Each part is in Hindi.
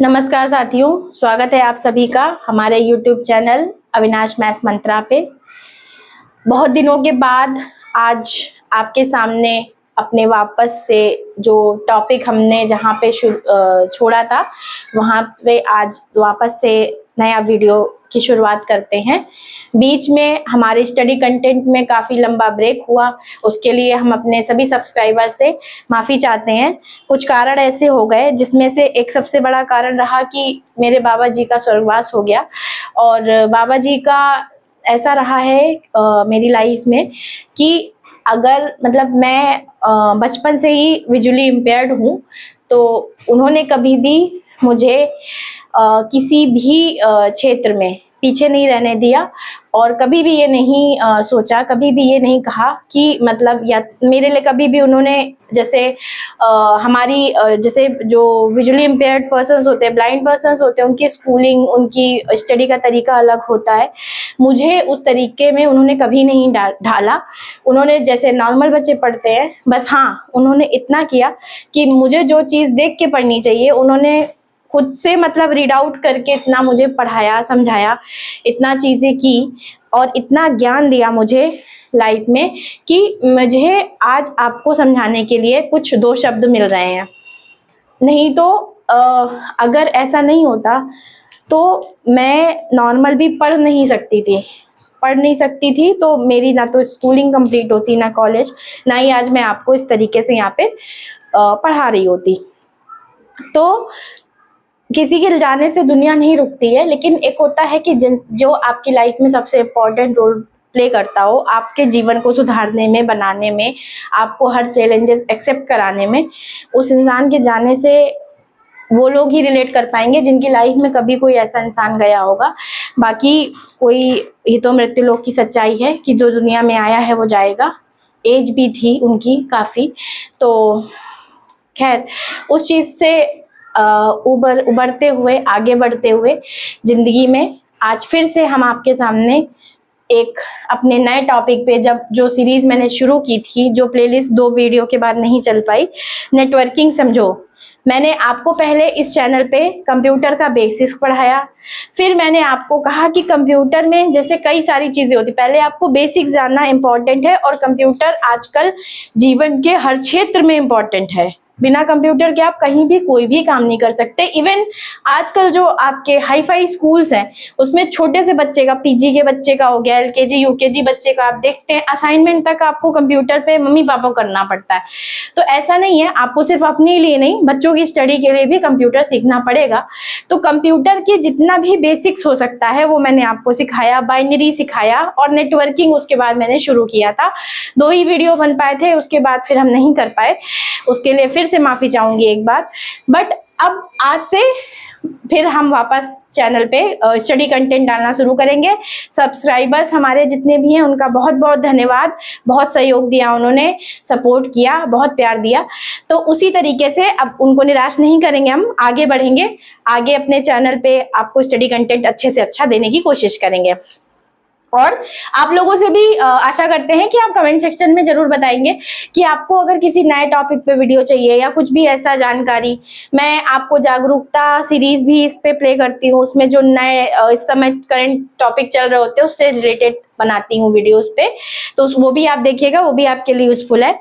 नमस्कार साथियों, स्वागत है आप सभी का हमारे YouTube चैनल अविनाश मैथ्स मंत्रा पे। बहुत दिनों के बाद आज आपके सामने अपने वापस से जो टॉपिक हमने जहाँ पे छोड़ा था वहाँ पे आज वापस से नया वीडियो की शुरुआत करते हैं। बीच में हमारे स्टडी कंटेंट में काफ़ी लंबा ब्रेक हुआ, उसके लिए हम अपने सभी सब्सक्राइबर से माफ़ी चाहते हैं। कुछ कारण ऐसे हो गए जिसमें से एक सबसे बड़ा कारण रहा कि मेरे बाबा जी का स्वर्गवास हो गया। और बाबा जी का ऐसा रहा है मेरी लाइफ में कि अगर मतलब मैं बचपन से ही विजुअली इम्पेयर्ड हूँ, तो उन्होंने कभी भी मुझे किसी भी क्षेत्र में पीछे नहीं रहने दिया और कभी भी ये नहीं सोचा, कभी भी ये नहीं कहा कि मतलब या मेरे लिए कभी भी उन्होंने जैसे हमारी जैसे जो विजुअली इम्पेयर्ड पर्सन्स होते हैं, ब्लाइंड पर्सन्स होते हैं, उनकी स्कूलिंग, उनकी स्टडी का तरीका अलग होता है। मुझे उस तरीके में उन्होंने कभी नहीं ढाला। उन्होंने जैसे नॉर्मल बच्चे पढ़ते हैं, बस हाँ उन्होंने इतना किया कि मुझे जो चीज़ देख के पढ़नी चाहिए उन्होंने खुद से मतलब रीड आउट करके इतना मुझे पढ़ाया, समझाया, इतना चीज़ें की और इतना ज्ञान दिया मुझे लाइफ में कि मुझे आज आपको समझाने के लिए कुछ दो शब्द मिल रहे हैं। नहीं तो अगर ऐसा नहीं होता तो मैं नॉर्मल भी पढ़ नहीं सकती थी। तो मेरी ना तो स्कूलिंग कंप्लीट होती, ना कॉलेज, ना ही आज मैं आपको इस तरीके से यहाँ पे पढ़ा रही होती। तो किसी के जाने से दुनिया नहीं रुकती है, लेकिन एक होता है कि जो आपकी लाइफ में सबसे इम्पोर्टेंट रोल प्ले करता हो, आपके जीवन को सुधारने में, बनाने में, आपको हर चैलेंजेस एक्सेप्ट कराने में, उस इंसान के जाने से वो लोग ही रिलेट कर पाएंगे जिनकी लाइफ में कभी कोई ऐसा इंसान गया होगा। बाकी कोई, ये तो मृत्यु लोक की सच्चाई है कि जो दुनिया में आया है वो जाएगा। एज भी थी उनकी काफ़ी, तो खैर उस चीज़ से उबरते हुए, आगे बढ़ते हुए ज़िंदगी में आज फिर से हम आपके सामने एक अपने नए टॉपिक पे, जब जो सीरीज़ मैंने शुरू की थी, जो प्लेलिस्ट 2 वीडियो के बाद नहीं चल पाई, नेटवर्किंग समझो। मैंने आपको पहले इस चैनल पे कंप्यूटर का बेसिक्स पढ़ाया, फिर मैंने आपको कहा कि कंप्यूटर में जैसे कई सारी चीज़ें होती, पहले आपको बेसिक्स जानना इम्पॉर्टेंट है और कंप्यूटर आजकल जीवन के हर क्षेत्र में इम्पॉर्टेंट है। बिना कंप्यूटर के आप कहीं भी कोई भी काम नहीं कर सकते। इवन आजकल जो आपके हाई फाई स्कूल्स हैं उसमें छोटे से बच्चे का, पीजी के बच्चे का हो गया, एलकेजी यूकेजी बच्चे का, आप देखते हैं असाइनमेंट तक आपको कंप्यूटर पे मम्मी पापा को करना पड़ता है। तो ऐसा नहीं है, आपको सिर्फ अपने लिए नहीं, बच्चों की स्टडी के लिए भी कंप्यूटर सीखना पड़ेगा। तो कंप्यूटर के जितना भी बेसिक्स हो सकता है वो मैंने आपको सिखाया, बाइनरी सिखाया और नेटवर्किंग उसके बाद मैंने शुरू किया था। 2 ही वीडियो बन पाए थे, उसके बाद फिर हम नहीं कर पाए, उसके लिए फिर से माफी चाहूंगी एक बार। बट अब आज से फिर हम वापस चैनल पे स्टडी कंटेंट डालना शुरू करेंगे। सब्सक्राइबर्स हमारे जितने भी हैं उनका बहुत बहुत धन्यवाद, बहुत सहयोग दिया उन्होंने, सपोर्ट किया, बहुत प्यार दिया। तो उसी तरीके से अब उनको निराश नहीं करेंगे, हम आगे बढ़ेंगे, आगे अपने चैनल पे आपको स्टडी कंटेंट अच्छे से अच्छा देने की कोशिश करेंगे। और आप लोगों से भी आशा करते हैं कि आप कमेंट सेक्शन में जरूर बताएंगे कि आपको अगर किसी नए टॉपिक पे वीडियो चाहिए या कुछ भी ऐसा जानकारी। मैं आपको जागरूकता सीरीज भी इस पे प्ले करती हूँ, उसमें जो नए इस समय करंट टॉपिक चल रहे होते हैं उससे रिलेटेड बनाती हूँ वीडियोस पे, तो वो भी आप देखिएगा, वो भी आपके लिए यूजफुल है।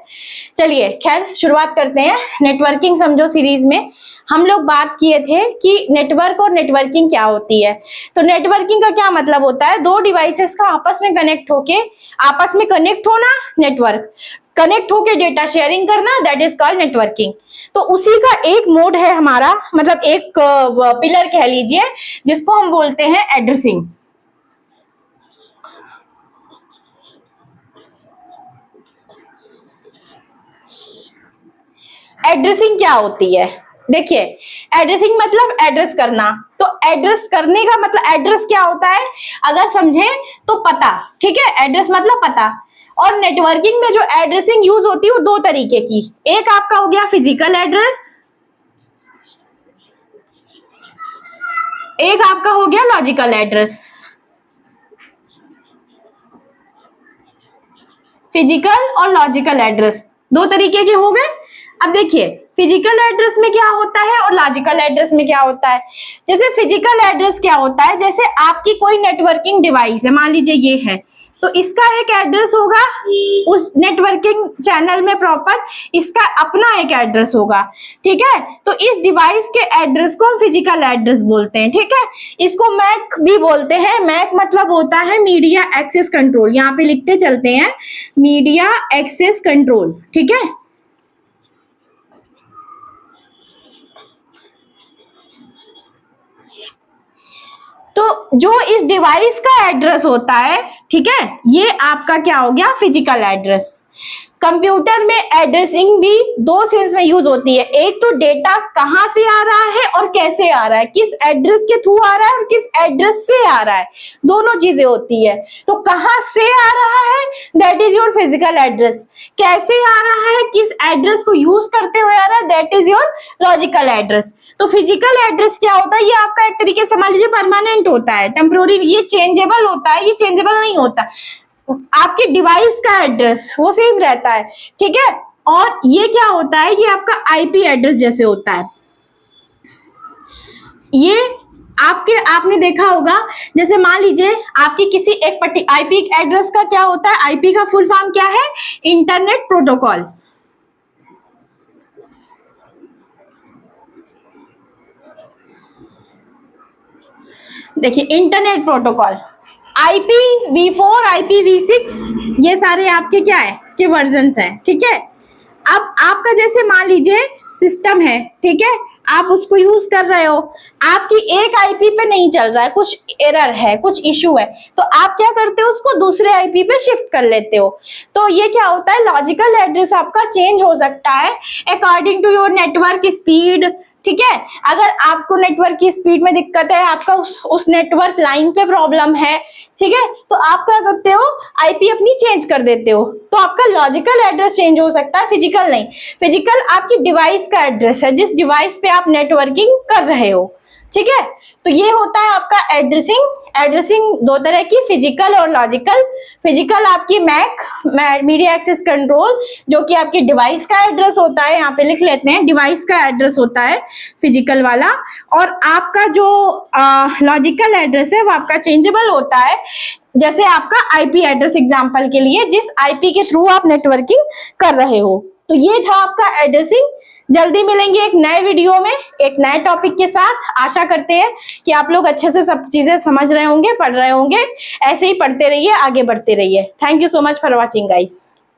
चलिए खैर शुरुआत करते हैं। नेटवर्किंग समझो सीरीज में हम लोग बात किए थे कि नेटवर्क और नेटवर्किंग क्या होती है। तो नेटवर्किंग का क्या मतलब होता है, 2 डिवाइसेस का आपस में कनेक्ट होना, नेटवर्क कनेक्ट होके डेटा शेयरिंग करना, दैट इज कॉल्ड नेटवर्किंग। तो उसी का एक मोड है हमारा, मतलब एक पिलर कह लीजिए, जिसको हम बोलते हैं एड्रेसिंग। एड्रेसिंग क्या होती है, देखिए एड्रेसिंग मतलब एड्रेस करना। तो एड्रेस करने का मतलब, एड्रेस क्या होता है अगर समझे तो पता, ठीक है, एड्रेस मतलब पता। और नेटवर्किंग में जो एड्रेसिंग यूज होती है वो 2 तरीके की, एक आपका हो गया फिजिकल एड्रेस, एक आपका हो गया लॉजिकल एड्रेस। फिजिकल और लॉजिकल एड्रेस 2 तरीके के हो गए। अब देखिए फिजिकल एड्रेस में क्या होता है और लॉजिकल एड्रेस में क्या होता है। जैसे फिजिकल एड्रेस क्या होता है, जैसे आपकी कोई नेटवर्किंग डिवाइस है, मान लीजिए ये है, तो इसका एक एड्रेस होगा उस नेटवर्किंग चैनल में प्रॉपर, इसका अपना एक एड्रेस होगा, ठीक है। तो इस डिवाइस के एड्रेस को हम फिजिकल एड्रेस बोलते हैं, ठीक है। इसको मैक भी बोलते हैं। मैक मतलब होता है मीडिया एक्सेस कंट्रोल, यहाँ पे लिखते चलते हैं मीडिया एक्सेस कंट्रोल, ठीक है। तो जो इस डिवाइस का एड्रेस होता है, ठीक है, ये आपका क्या हो गया, फिजिकल एड्रेस। कंप्यूटर में एड्रेसिंग भी दो सेंस में यूज होती है, एक तो डेटा कहां से आ रहा है और कैसे आ रहा है, किस एड्रेस के थ्रू आ रहा है और किस एड्रेस से आ रहा है, दोनों चीजें होती है। तो कहां से आ रहा है, that is your physical address. कैसे आ रहा है, किस एड्रेस को यूज करते हुए आ रहा है, that is your logical address. तो फिजिकल एड्रेस क्या होता है, ये आपका एक तरीके से मान लीजिए परमानेंट होता है, टेम्पोररी, ये चेंजेबल होता है, ये चेंजेबल नहीं होता। आपके डिवाइस का एड्रेस वो सेम रहता है, ठीक है। और ये क्या होता है, ये आपका आईपी एड्रेस जैसे होता है। ये आपने देखा होगा, जैसे मान लीजिए आपकी किसी एक आईपी एड्रेस का क्या होता है, आईपी का फुल फॉर्म क्या है, इंटरनेट प्रोटोकॉल। देखिए इंटरनेट प्रोटोकॉल, IPv4, IPv6, ये सारे आपके क्या है, इसके वर्जन्स हैं, ठीक है। अब आपका जैसे मान लीजिए सिस्टम है, ठीक है, आप उसको यूज कर रहे हो, आपकी एक आईपी पे नहीं चल रहा है, कुछ एरर है, कुछ इश्यू है, तो आप क्या करते हो, उसको दूसरे आईपी पे शिफ्ट कर लेते हो। तो ये क्या होता है, लॉजिकल एड्रेस आपका चेंज हो सकता है according to your network speed, ठीक है। अगर आपको नेटवर्क की स्पीड में दिक्कत है, आपका उस नेटवर्क लाइन पे प्रॉब्लम है, ठीक है, तो आप क्या करते हो, आईपी अपनी चेंज कर देते हो। तो आपका लॉजिकल एड्रेस चेंज हो सकता है, फिजिकल नहीं। फिजिकल आपकी डिवाइस का एड्रेस है, जिस डिवाइस पे आप नेटवर्किंग कर रहे हो, ठीक है। तो ये होता है आपका एड्रेसिंग दो तरह की, फिजिकल और लॉजिकल। फिजिकल आपकी मैक, मीडिया एक्सेस कंट्रोल, जो कि आपकी डिवाइस का एड्रेस होता है, यहाँ पे लिख लेते हैं, डिवाइस का एड्रेस होता है फिजिकल वाला। और आपका जो लॉजिकल एड्रेस है वो आपका चेंजेबल होता है, जैसे आपका आईपी एड्रेस एग्जांपल के लिए, जिस आईपी के थ्रू आप नेटवर्किंग कर रहे हो। तो ये था आपका एड्रेसिंग। जल्दी मिलेंगे एक नए वीडियो में एक नए टॉपिक के साथ। आशा करते हैं कि आप लोग अच्छे से सब चीजें समझ रहे होंगे, पढ़ रहे होंगे। ऐसे ही पढ़ते रहिए, आगे बढ़ते रहिए। Thank you so much for watching guys.